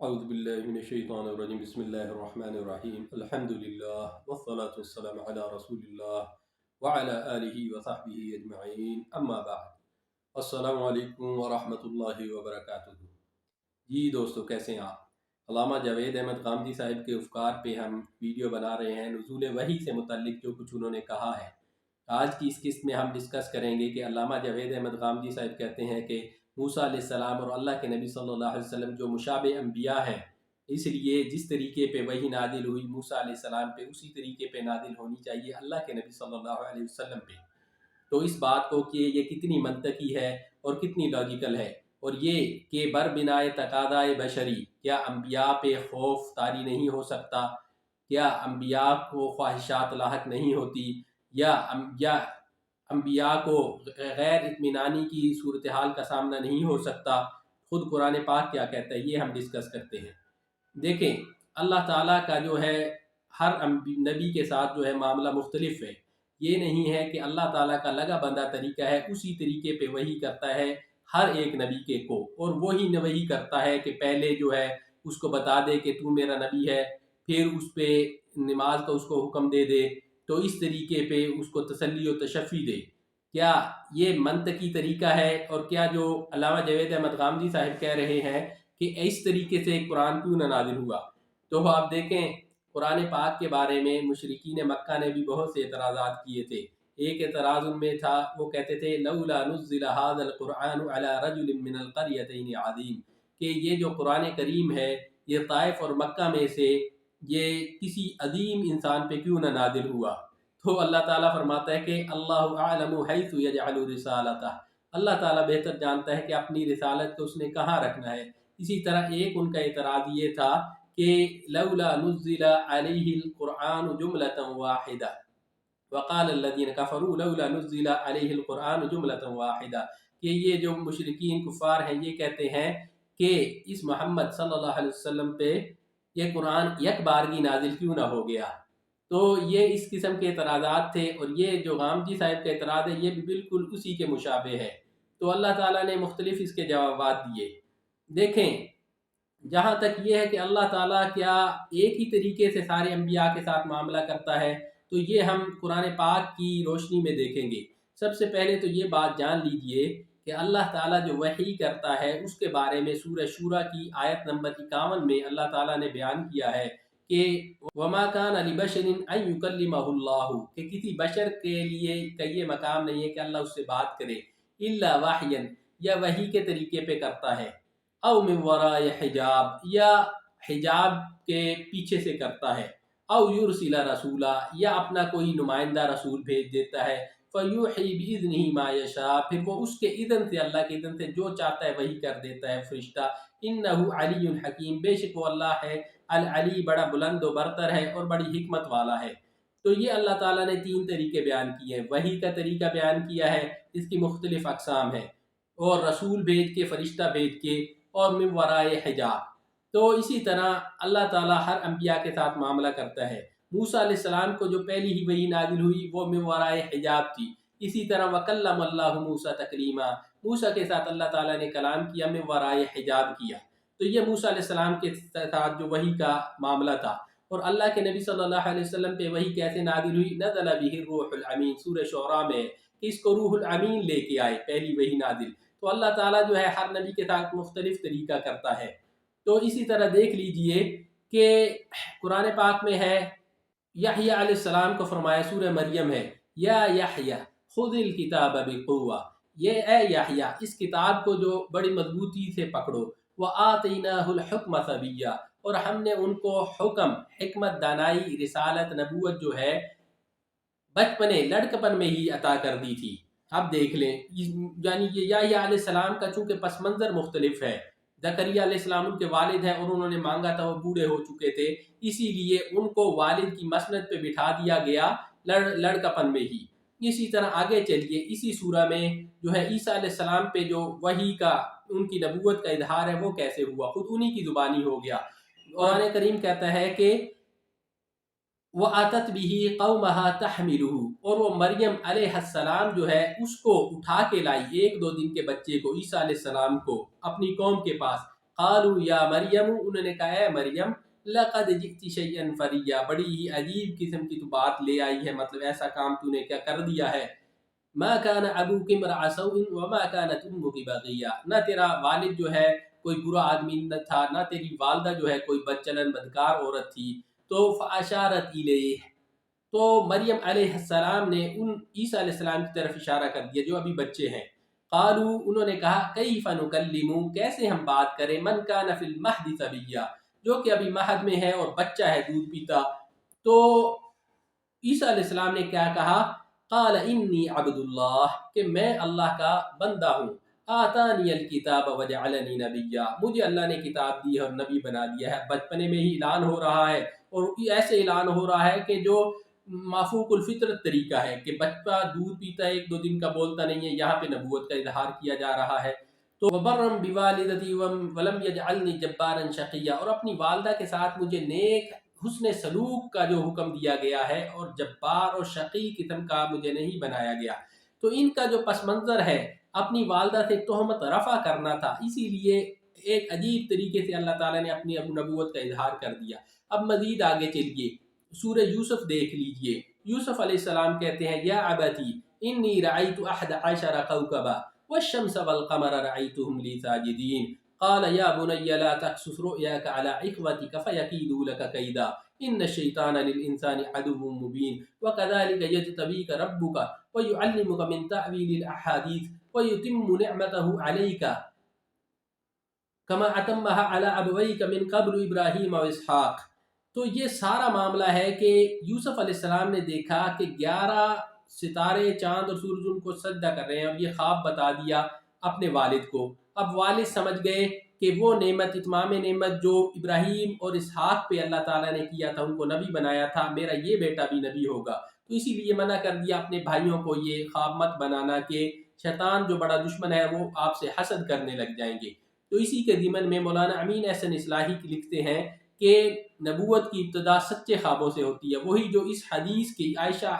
اعوذ باللہ من الشیطان الرجیم بسم اللہ الرحمن الرحیم الحمدللہ والصلاة والسلام علی رسول اللہ وعلی آلہ وصحبہ اجمعین اما بعد السلام علیکم ورحمۃ اللہ وبرکاتہ۔ جی دوستو، کیسے ہیں آپ؟ علامہ جاوید احمد غامدی صاحب کے افکار پہ ہم ویڈیو بنا رہے ہیں، نزول وحی سے متعلق جو کچھ انہوں نے کہا ہے۔ آج کی اس قسط میں ہم ڈسکس کریں گے کہ علامہ جاوید احمد غامدی صاحب کہتے ہیں کہ موسیٰ علیہ السلام اور اللہ کے نبی صلی اللہ علیہ وسلم جو مشابہ انبیاء ہیں، اس لیے جس طریقے پہ وحی نازل ہوئی موسیٰ علیہ السلام پہ، اسی طریقے پہ نازل ہونی چاہیے اللہ کے نبی صلی اللہ علیہ وسلم پہ۔ تو اس بات کو کہ یہ کتنی منطقی ہے اور کتنی لاجیکل ہے، اور یہ کہ بر بنائے تقاضائے بشری، کیا انبیاء پہ خوف طاری نہیں ہو سکتا؟ کیا انبیاء کو خواہشات لاحق نہیں ہوتی؟ یا انبیاء کو غیر اطمینانی کی صورتحال کا سامنا نہیں ہو سکتا؟ خود قرآن پاک کیا کہتا ہے، یہ ہم ڈسکس کرتے ہیں۔ دیکھیں، اللہ تعالیٰ کا جو ہے ہر نبی کے ساتھ جو ہے معاملہ مختلف ہے۔ یہ نہیں ہے کہ اللہ تعالیٰ کا لگا بندہ طریقہ ہے، اسی طریقے پہ وحی کرتا ہے ہر ایک نبی کے کو، اور وہی وحی کرتا ہے کہ پہلے جو ہے اس کو بتا دے کہ تو میرا نبی ہے، پھر اس پہ نماز کا اس کو حکم دے دے، تو اس طریقے پہ اس کو تسلی و تشفی دے۔ کیا یہ منطقی طریقہ ہے؟ اور کیا جو علامہ جاوید احمد غامدی صاحب کہہ رہے ہیں کہ اس طریقے سے قرآن کیوں نہ نازل ہوا؟ تو آپ دیکھیں، قرآن پاک کے بارے میں مشرکین مکہ نے بھی بہت سے اعتراضات کیے تھے۔ ایک اعتراض ان میں تھا، وہ کہتے تھے لولا نزل هذا القرآن على رجل من القريتين عظیم، کہ یہ جو قرآن کریم ہے یہ طائف اور مکہ میں سے یہ کسی عظیم انسان پہ کیوں نہ نازل ہوا؟ تو اللہ تعالیٰ فرماتا ہے کہ اللہ اعلم حیث یجعل رسالتہ، اللہ تعالیٰ بہتر جانتا ہے کہ اپنی رسالت کو اس نے کہاں رکھنا ہے۔ اسی طرح ایک ان کا اعتراض یہ تھا کہ لولا نزل علیہ القرآن جملۃ واحدہ، وقال الذین کفروا لولا نزل علیہ القرآن جملۃ واحدہ، کہ یہ جو مشرکین کفار ہیں یہ کہتے ہیں کہ اس محمد صلی اللہ علیہ وسلم پہ یہ قرآن یک بارگی نازل کیوں نہ ہو گیا۔ تو یہ اس قسم کے اعتراضات تھے، اور یہ جو غامدی صاحب کا اعتراض ہے یہ بھی بالکل اسی کے مشابہ ہے۔ تو اللہ تعالیٰ نے مختلف اس کے جوابات دیے۔ دیکھیں، جہاں تک یہ ہے کہ اللہ تعالیٰ کیا ایک ہی طریقے سے سارے انبیاء کے ساتھ معاملہ کرتا ہے، تو یہ ہم قرآن پاک کی روشنی میں دیکھیں گے۔ سب سے پہلے تو یہ بات جان لیجئے کہ اللہ تعالیٰ جو وحی کرتا ہے اس کے بارے میں سورہ شورى کی آیت نمبر 51 میں اللہ تعالیٰ نے بیان کیا ہے کہ وَمَا كَانَ لِبَشَرٍ أَن يُكَلِّمَهُ اللَّهُ، کہ کسی بشر کے لیے کا یہ مقام نہیں ہے کہ اللہ اس سے بات کرے، إِلَّا وَحْيًا، یا وحی کے طریقے پہ کرتا ہے، او من وراء حجاب، یا حجاب کے پیچھے سے کرتا ہے، او یرسل رسولا، یا اپنا کوئی نمائندہ رسول بھیج دیتا ہے، فیوحی بإذنہ ما یشاء، پھر وہ اس کے اذن سے، اللہ کے اذن سے جو چاہتا ہے وہی کر دیتا ہے فرشتہ۔ انہ علی حکیم، بے شک وہ اللہ ہے العلی، بڑا بلند و برتر ہے اور بڑی حکمت والا ہے۔ تو یہ اللہ تعالیٰ نے تین طریقے بیان کیے ہیں، وحی کا طریقہ بیان کیا ہے، اس کی مختلف اقسام ہیں، اور رسول بھیج کے، فرشتہ بھیج کے، اور من ورائے حجاب۔ تو اسی طرح اللہ تعالیٰ ہر انبیاء کے ساتھ معاملہ کرتا ہے۔ موسیٰ علیہ السلام کو جو پہلی ہی وحی نازل ہوئی وہ من ورائے حجاب تھی۔ اسی طرح وکلم اللہ موسیٰ تکلیما، موسیٰ کے ساتھ اللہ تعالیٰ نے کلام کیا، من ورائے حجاب کیا۔ تو یہ موسیٰ علیہ السلام کے ساتھ جو وحی کا معاملہ تھا۔ اور اللہ کے نبی صلی اللہ علیہ وسلم پہ وحی کیسے نازل ہوئی؟ نزل بہ الروح الامین، سورہ شعراء میں کہ اس کو روح الامین لے کے آئے، پہلی وحی نازل۔ تو اللہ تعالیٰ جو ہے ہر نبی کے ساتھ مختلف طریقہ کرتا ہے۔ تو اسی طرح دیکھ لیجئے کہ قرآن پاک میں ہے، یحییٰ علیہ السلام کو فرمایا، سورہ مریم ہے، یا یحییٰ خذ الکتاب بقوہ، یہ اے یحییٰ اس کتاب کو جو بڑی مضبوطی سے پکڑو، وآتیناہ الحکم صبیہ، اور ہم نے ان کو حکم، حکمت، دانائی، رسالت، نبوت جو ہے بچپنے، لڑکپن میں ہی عطا کر دی تھی۔ اب دیکھ لیں، یعنی یہ یحییٰ علیہ السلام کا چونکہ پس منظر مختلف ہے، زکریا علیہ السلام ان کے والد ہیں اور انہوں نے مانگا تھا، وہ بوڑھے ہو چکے تھے، اسی لیے ان کو والد کی مسند پہ بٹھا دیا گیا لڑکپن میں ہی۔ اسی طرح آگے چلیے، اسی سورہ میں جو ہے عیسیٰ علیہ السلام پہ جو وحی کا، ان کی نبوت کا اظہار ہے وہ کیسے ہوا؟ خود انہی کی زبانی ہو گیا۔ قرآن کریم کہتا ہے کہ وَأَتَتْ بِهِ قَوْمَهَا تَحْمِلُهُ، اور وہ مریم علیہ السلام جو ہے اس کو اٹھا کے لائی، ایک دو دن کے بچے کو، عیسیٰ علیہ السلام کو، اپنی قوم کے پاس۔ قالوا یا مریم، انہوں نے کہا اے مریم، لقد جئت شیئا فریا، بڑی ہی عجیب قسم کی تو بات لے آئی ہے، مطلب ایسا کام تو نے کیا کر دیا ہے. ما كان ابوك امرأ سوء وما كانت امك بغيا، نہ تیرا والد جو ہے کوئی برا آدمی نہ تھا، نہ تیری والدہ جو ہے کوئی بدچلن بدکار عورت تھی. تو فاشارت الیہ، تو مریم علیہ السلام نے ان عیسیٰ علیہ السلام کی طرف اشارہ کر دیا جو ابھی بچے ہیں. قالوا، انہوں نے کہا کیف نکلم، کیسے ہم بات کریں، من کان فی المہد صبیا، جو کہ ابھی مہد میں ہے اور بچہ ہے دودھ پیتا. تو عیسیٰ علیہ السلام نے کیا کہا، قال انی عبد اللہ، کہ میں اللہ کا بندہ ہوں، آتانی الکتاب وجعلنی نبیا، مجھے اللہ نے کتاب دی ہے اور نبی بنا دیا ہے. بچپنے میں ہی اعلان ہو رہا ہے، اور ایسے اعلان ہو رہا ہے کہ جو مافوق الفطرت طریقہ ہے کہ بچہ دودھ پیتا ہے، ایک دو دن کا بولتا نہیں ہے، یہاں پہ نبوت کا اظہار کیا جا رہا ہے. تو وبرم بوالدتی ولم یجعلنی جبارا شقیا، اور اپنی والدہ کے ساتھ مجھے نیک حسن سلوک کا جو حکم دیا گیا ہے، اور جبار اور شقی قسم کا مجھے نہیں بنایا گیا. تو ان کا جو پس منظر ہے اپنی والدہ سے تہمت رفع کرنا تھا، اسی لیے ایک عجیب طریقے سے اللہ تعالیٰ نے اپنی نبوت کا اظہار کر دیا. اب مزید آگے چلیے، سورہ یوسف دیکھ لیجئے. یوسف علیہ السلام کہتے ہیں یا ابتی انی رأیت احد عشر کوکبا والشمس والقمر رأیتهم لی ساجدین قال یا بنی لا تقصص رؤیاک علی اخوتک فیکیدوا لک کیدا ان الشیطان للانسان عدو مبین وکذلک یجتبیک ربک ویعلمک من تأویل الاحادیث ویتم نعمته علیک کما اتمها علی ابویک من قبل ابراہیم و اسحاق. تو یہ سارا معاملہ ہے کہ یوسف علیہ السلام نے دیکھا کہ 11 ستارے چاند اور سورج ان کو سجدہ کر رہے ہیں. اب یہ خواب بتا دیا اپنے والد کو. اب والد سمجھ گئے کہ وہ نعمت، اتمام نعمت جو ابراہیم اور اسحاق پہ اللہ تعالیٰ نے کیا تھا، ان کو نبی بنایا تھا، میرا یہ بیٹا بھی نبی ہوگا. تو اسی لیے منع کر دیا اپنے بھائیوں کو یہ خواب مت بنانا کہ شیطان جو بڑا دشمن ہے وہ آپ سے حسد کرنے لگ جائیں گے. تو اسی کے ضمن میں مولانا امین احسن اصلاحی لکھتے ہیں کہ نبوت کی ابتدا سچے خوابوں سے ہوتی ہے. وہی جو اس حدیث کی عائشہ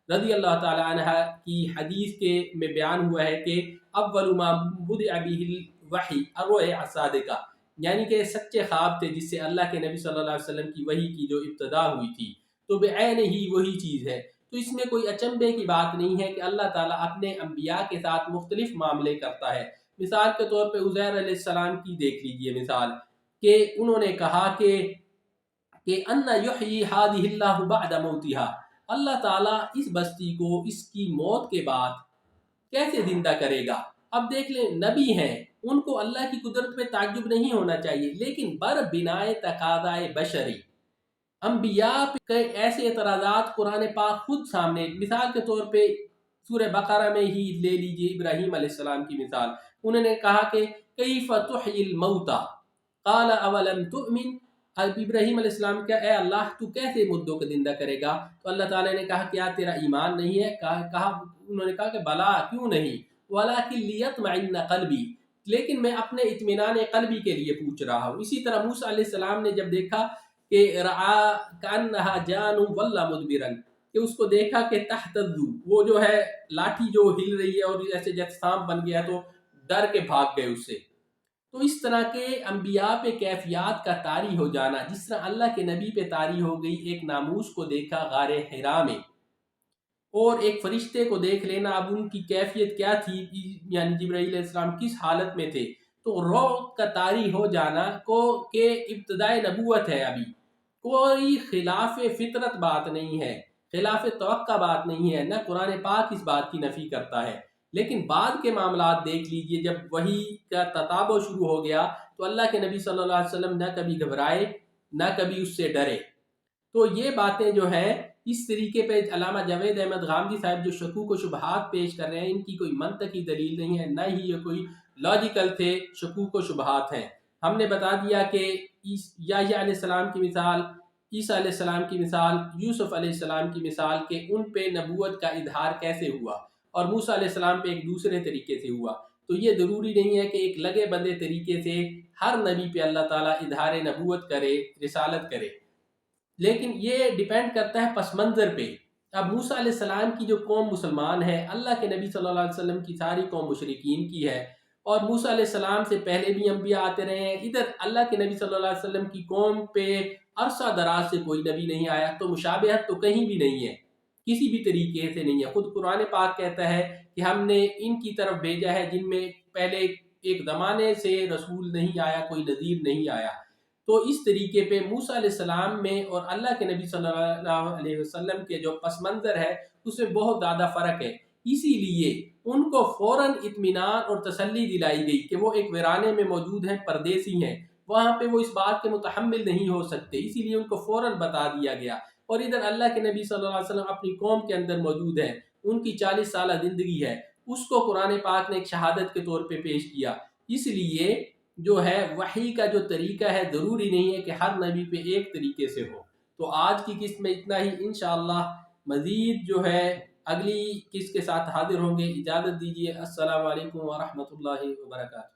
رضی اللہ تعالی عنہ کی حدیث کے میں بیان ہوا ہے کہ اول ما بدأ به الوحی الرؤیا الصادقہ، یعنی کہ سچے خواب تھے جس سے اللہ کے نبی صلی اللہ علیہ وسلم کی وحی کی جو ابتدا ہوئی تھی. تو بعین ہی وہی چیز ہے. تو اس میں کوئی اچنبے کی بات نہیں ہے کہ اللہ تعالیٰ اپنے انبیاء کے ساتھ مختلف معاملے کرتا ہے. مثال کے طور پہ عزیر علیہ السلام کی دیکھ لیجئے مثال، کہ انہوں نے کہا کہ ان یحیی ہذہ اللہ بعد موتها، اللہ تعالیٰ اس بستی کو اس کی موت کے بعد کیسے زندہ کرے گا. اب دیکھ لیں نبی ہیں، ان کو اللہ کی قدرت پہ تعجب نہیں ہونا چاہیے، لیکن بر بنائے تقاضائے بشری انبیاء پہ ایسے اعتراضات قرآن پاک خود سامنے. مثال کے طور پہ سورہ بقرہ میں ہی لے لیجئے ابراہیم علیہ السلام کی مثال. انہوں نے کہا کہ کیف تحیی الموتى قال اولم تؤمن، اب ابراہیم علیہ السلام کیا اے اللہ تو کیسے مردوں کو زندہ کرے گا. تو اللہ تعالیٰ نے کہا کیا تیرا ایمان نہیں ہے؟ انہوں نے کہا کہ بلا کیوں نہیں، ولکن لیطمئن قلبی، لیکن میں اپنے اطمینان قلبی کے لیے پوچھ رہا ہوں. اسی طرح موسیٰ علیہ السلام نے جب دیکھا کہ رعا کانہا جان ولا مدبرا، کہ اس کو دیکھا کہ تحتذ، وہ جو ہے لاٹھی جو ہل رہی ہے اور ایسے جیسے سانپ بن گیا تو ڈر کے بھاگ گئے اس سے. تو اس طرح کے انبیاء پہ کیفیات کا طاری ہو جانا، جس طرح اللہ کے نبی پہ طاری ہو گئی ایک ناموس کو دیکھا غار حرا میں، اور ایک فرشتے کو دیکھ لینا، اب ان کی کیفیت کیا تھی، یعنی جبرائیل علیہ السلام کس حالت میں تھے. تو روح کا طاری ہو جانا کو کہ ابتدائے نبوت ہے، ابھی کوئی خلاف فطرت بات نہیں ہے، خلاف توقع بات نہیں ہے، نہ قرآن پاک اس بات کی نفی کرتا ہے. لیکن بعد کے معاملات دیکھ لیجئے، جب وحی کا تتابع شروع ہو گیا تو اللہ کے نبی صلی اللہ علیہ وسلم نہ کبھی گھبرائے نہ کبھی اس سے ڈرے. تو یہ باتیں جو ہیں اس طریقے پہ علامہ جاوید احمد غامدی صاحب جو شکوک و شبہات پیش کر رہے ہیں، ان کی کوئی منطقی دلیل نہیں ہے، نہ ہی یہ کوئی لاجیکل تھے، شکوک و شبہات ہیں. ہم نے بتا دیا کہ یحییٰ علیہ السلام کی مثال، عیسیٰ علیہ السلام کی مثال، یوسف علیہ السلام کی مثال، کہ ان پہ نبوت کا اظہار کیسے ہوا، اور موسیٰ علیہ السلام پہ ایک دوسرے طریقے سے ہوا. تو یہ ضروری نہیں ہے کہ ایک لگے بندے طریقے سے ہر نبی پہ اللہ تعالیٰ اظہار نبوت کرے، رسالت کرے، لیکن یہ ڈیپینڈ کرتا ہے پس منظر پہ. اب موسیٰ علیہ السلام کی جو قوم مسلمان ہے، اللہ کے نبی صلی اللہ علیہ وسلم کی ساری قوم مشرکین کی ہے. اور موسیٰ علیہ السلام سے پہلے بھی انبیاء آتے رہے ہیں، ادھر اللہ کے نبی صلی اللہ علیہ وسلم کی قوم پہ عرصہ دراز سے کوئی نبی نہیں آیا، تو مشابہت تو کہیں بھی نہیں ہے، کسی بھی طریقے سے نہیں ہے۔ خود قرآن پاک کہتا ہے کہ ہم نے ان کی طرف بھیجا ہے جن میں پہلے ایک زمانے سے رسول نہیں آیا، کوئی نذیر نہیں آیا۔ تو اس طریقے پہ موسیٰ علیہ السلام میں اور اللہ کے نبی صلی اللہ علیہ وسلم کے جو پس منظر ہے اس میں بہت زیادہ فرق ہے، اسی لیے ان کو فوراً اطمینان اور تسلی دلائی گئی کہ وہ ایک ویرانے میں موجود ہیں، پردیسی ہیں، وہاں پہ وہ اس بات کے متحمل نہیں ہو سکتے، اسی لیے ان کو فوراً بتا دیا گیا۔ اور ادھر اللہ کے نبی صلی اللہ علیہ وسلم اپنی قوم کے اندر موجود ہیں، ان کی 40 سالہ زندگی ہے، اس کو قرآن پاک نے ایک شہادت کے طور پہ پیش کیا۔ اس لیے جو ہے وحی کا جو طریقہ ہے ضروری نہیں ہے کہ ہر نبی پہ ایک طریقے سے ہو۔ تو آج کی قسط میں اتنا ہی، انشاءاللہ مزید جو ہے اگلی قسط کے ساتھ حاضر ہوں گے۔ اجازت دیجیے، السلام علیکم ورحمۃ اللہ وبرکاتہ۔